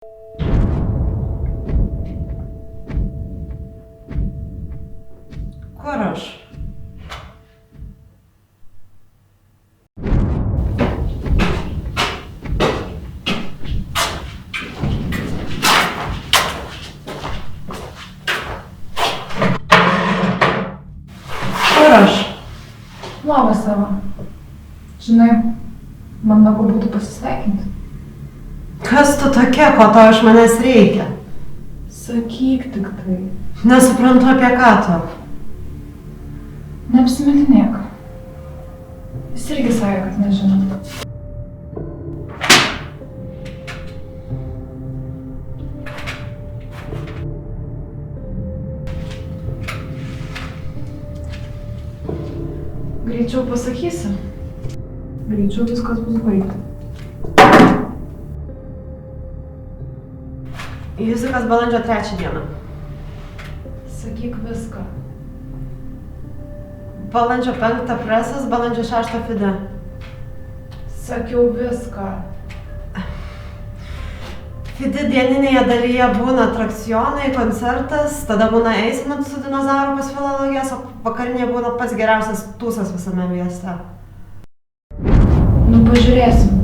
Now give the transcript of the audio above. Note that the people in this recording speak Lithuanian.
Kur aš? Kur aš? Lovą savo. Žinai, man labai būtų pasisveikinti. Kas tu tokia, ko tau iš manęs reikia? Sakyk tik tai. Nesuprantu apie ką tu. Neapsimetinėk. Jis irgi sakė, kad nežino. Greičiau pasakysi. Greičiau viskas bus baigta. Juzikas balandžio 3 dieną. Sakyk viską. Balandžio 5 presas, balandžio 6 fide. Sakiau viską. Fide dieninėje dalyje būna atrakcionai, koncertas, tada būna eisena su dinozauru pas filologijas, o vakarinėje būna pats geriausias tūsas visame mieste. Nu, pažiūrėsim.